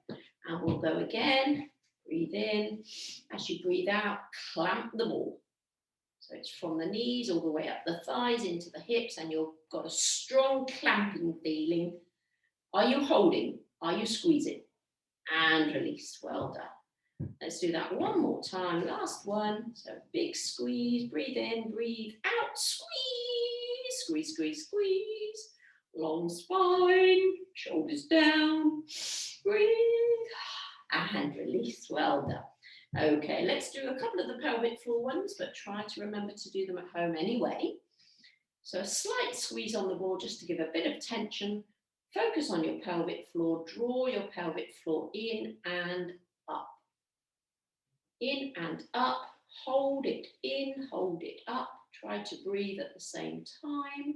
And we'll go again. Breathe in. As you breathe out, clamp the ball. So it's from the knees all the way up the thighs into the hips, and you've got a strong clamping feeling. Are you holding? Are you squeezing? And release. Well done. Let's do that one more time. Last one. So big squeeze. Breathe in, breathe out. Squeeze, squeeze, squeeze, squeeze. Long spine. Shoulders down. Breathe. And release. Well done. Okay, let's do a couple of the pelvic floor ones, but try to remember to do them at home anyway. So a slight squeeze on the ball just to give a bit of tension. Focus on your pelvic floor. Draw your pelvic floor in and up. In and up. Hold it in, hold it up. Try to breathe at the same time.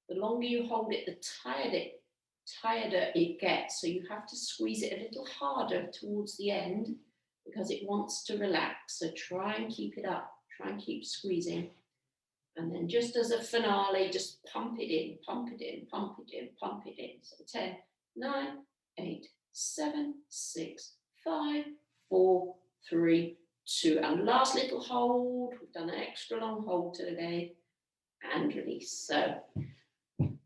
The longer you hold it, the tireder it gets. So you have to squeeze it a little harder towards the end because it wants to relax. So try and keep it up. Try and keep squeezing. And then just as a finale, just pump it in, pump it in, pump it in, pump it in. So 10, 9, 8, 7, 6, 5, 4, 3, 2. And last little hold. We've done an extra long hold today. And release. So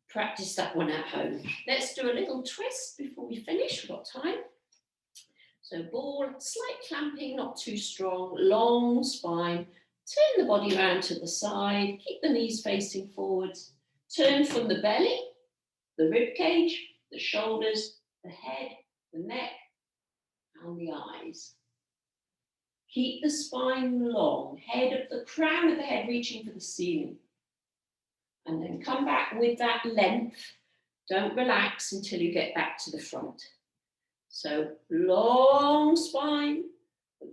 practice that one at home. Let's do a little twist before we finish. We've got time. So ball, slight clamping, not too strong. Long spine. Turn the body around to the side. Keep the knees facing forwards. Turn from the belly, the rib cage, the shoulders, the head, the neck. and the eyes. Keep the spine long, the crown of the head reaching for the ceiling. And then come back with that length. Don't relax until you get back to the front. So long spine,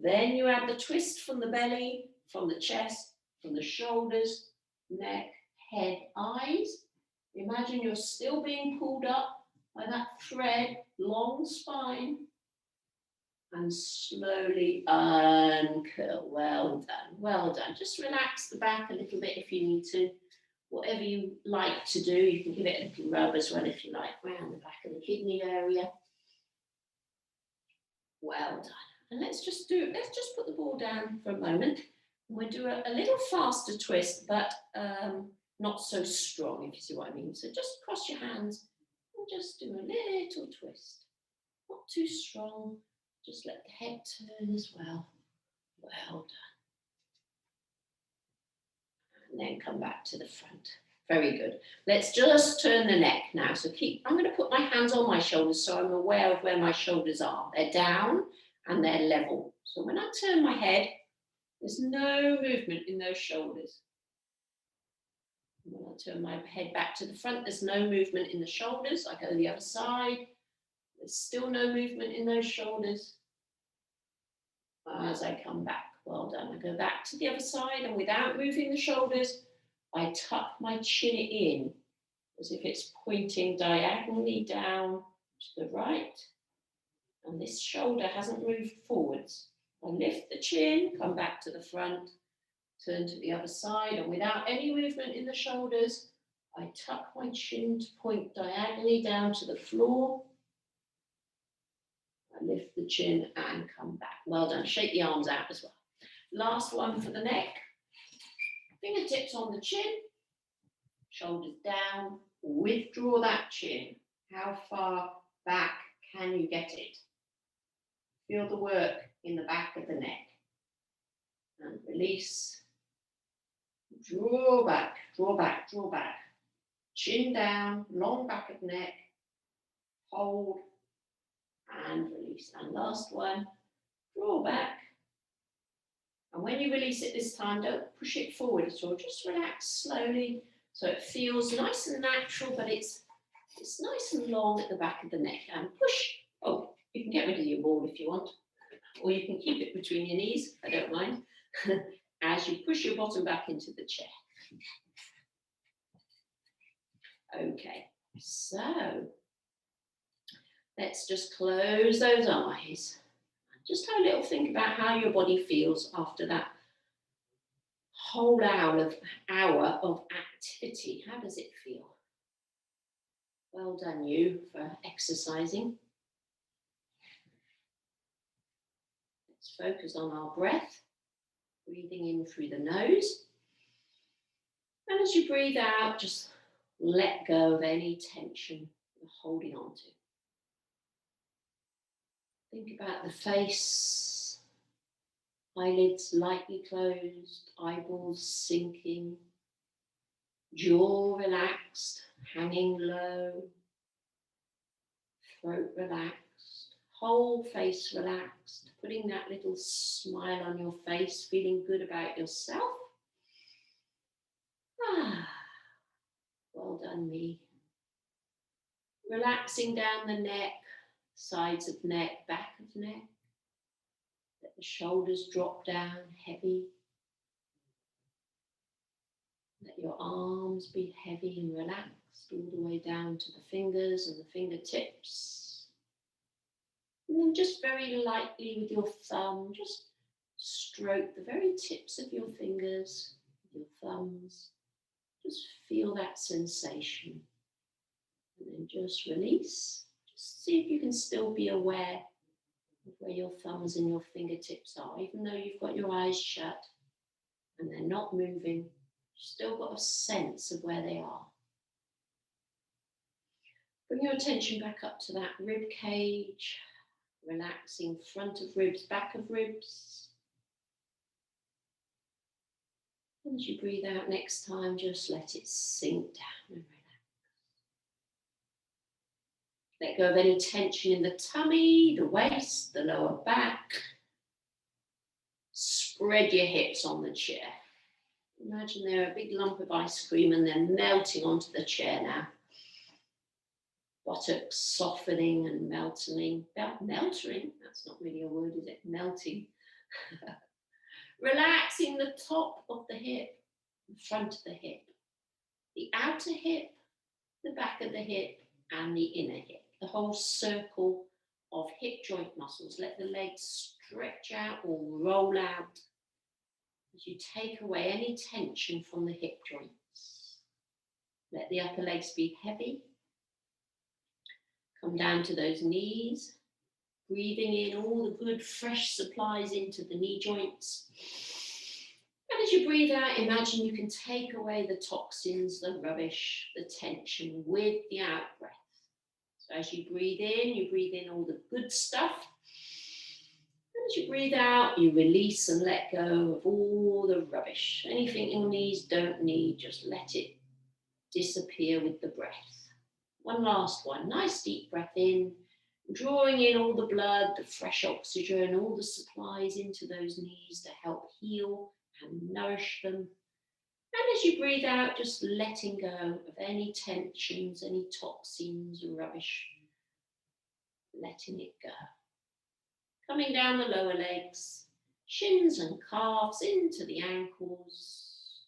then you add the twist from the belly, from the chest, from the shoulders, neck, head, eyes. Imagine you're still being pulled up by that thread, long spine, and slowly uncurl. Well done, well done. Just relax the back a little bit if you need to. Whatever you like to do, you can give it a little rub as well if you like, around the back of the kidney area. Well done. And let's just put the ball down for a moment. We'll do a little faster twist, but not so strong, if you see what I mean. So just cross your hands and just do a little twist. Not too strong, just let the head turn as well. Well done. And then come back to the front. Very good. Let's just turn the neck now. So I'm going to put my hands on my shoulders so I'm aware of where my shoulders are. They're down and they're level. So when I turn my head, there's no movement in those shoulders. When I turn my head back to the front, there's no movement in the shoulders. I go to the other side. There's still no movement in those shoulders. As I come back, well done. I go back to the other side, and without moving the shoulders, I tuck my chin in as if it's pointing diagonally down to the right. And this shoulder hasn't moved forwards. I lift the chin, come back to the front, turn to the other side, and without any movement in the shoulders, I tuck my chin to point diagonally down to the floor. I lift the chin and come back. Well done. Shake the arms out as well. Last one for the neck. Fingertips on the chin, shoulders down. Withdraw that chin. How far back can you get it? Feel the work in the back of the neck. And release. Draw back, draw back, draw back. Chin down, long back of neck. Hold and release. And last one, draw back. And when you release it this time, don't push it forward at all. Just relax slowly so it feels nice and natural, but it's nice and long at the back of the neck. And push. Oh, you can get rid of your ball if you want, or you can keep it between your knees. I don't mind. As you push your bottom back into the chair. Okay, so let's just close those eyes. Just have a little think about how your body feels after that whole hour of activity. How does it feel? Well done you for exercising. Let's focus on our breath. Breathing in through the nose. And as you breathe out, just let go of any tension you're holding on to. Think about the face, eyelids lightly closed, eyeballs sinking, jaw relaxed, hanging low, throat relaxed, whole face relaxed, putting that little smile on your face, feeling good about yourself. Well done, me. Relaxing down the neck, sides of neck, back of neck. Let the shoulders drop down, heavy. Let your arms be heavy and relaxed all the way down to the fingers and the fingertips. And then just very lightly with your thumb, just stroke the very tips of your fingers, with your thumbs. Just feel that sensation. And then just release. Just see if you can still be aware of where your thumbs and your fingertips are, even though you've got your eyes shut and they're not moving. You've still got a sense of where they are. Bring your attention back up to that rib cage, relaxing front of ribs, back of ribs. And as you breathe out next time, just let it sink down and relax. Let go of any tension in the tummy, the waist, the lower back. Spread your hips on the chair. Imagine they're a big lump of ice cream and they're melting onto the chair now. Buttocks softening and melting. Melting? That's not really a word, is it? Melting. Relaxing the top of the hip, the front of the hip, the outer hip, the back of the hip, and the inner hip. The whole circle of hip joint muscles. Let the legs stretch out or roll out as you take away any tension from the hip joints. Let the upper legs be heavy. Come down to those knees, breathing in all the good fresh supplies into the knee joints. And as you breathe out, imagine you can take away the toxins, the rubbish, the tension with the out breath. So as you breathe in all the good stuff. And as you breathe out, you release and let go of all the rubbish. Anything your knees don't need, just let it disappear with the breath. One last one. Nice deep breath in, drawing in all the blood, the fresh oxygen, all the supplies into those knees to help heal and nourish them. And as you breathe out, just letting go of any tensions, any toxins, rubbish, letting it go. Coming down the lower legs, shins and calves into the ankles,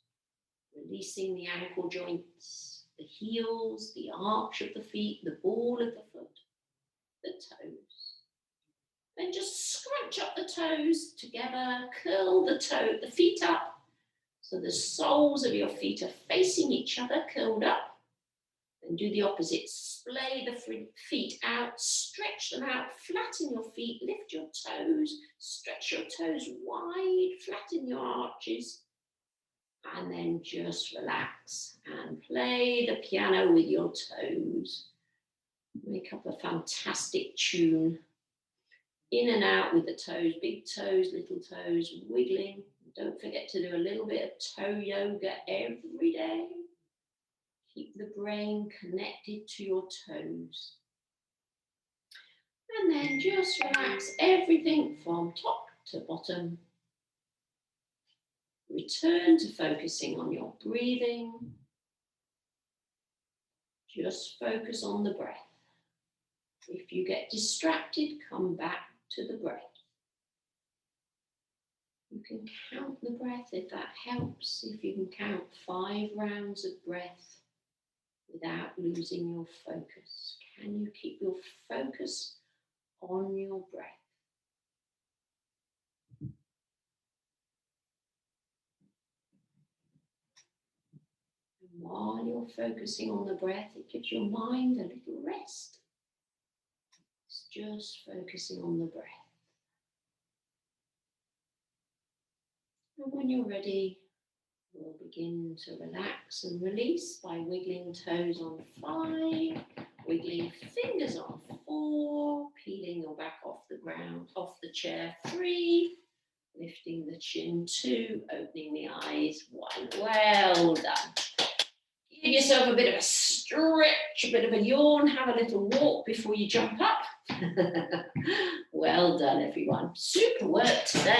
releasing the ankle joints, the heels, the arch of the feet, the ball of the foot, the toes. Then just scrunch up the toes together, curl the feet up, so the soles of your feet are facing each other, curled up. Then do the opposite, splay the feet out, stretch them out, flatten your feet, lift your toes, stretch your toes wide, flatten your arches. And then just relax and play the piano with your toes. Make up a fantastic tune. In and out with the toes, big toes, little toes, wiggling. Don't forget to do a little bit of toe yoga every day. Keep the brain connected to your toes. And then just relax everything from top to bottom. Return to focusing on your breathing. Just focus on the breath. If you get distracted, come back to the breath. You can count the breath if that helps. If you can count 5 rounds of breath without losing your focus. Can you keep your focus on your breath? While you're focusing on the breath, it gives your mind a little rest. It's just focusing on the breath. And when you're ready, we'll begin to relax and release by wiggling toes on 5, wiggling fingers on 4, peeling your back off the ground, off the chair 3, lifting the chin 2, opening the eyes 1. Well done. Give yourself a bit of a stretch, a bit of a yawn, have a little walk before you jump up. Well done, everyone. Super work today.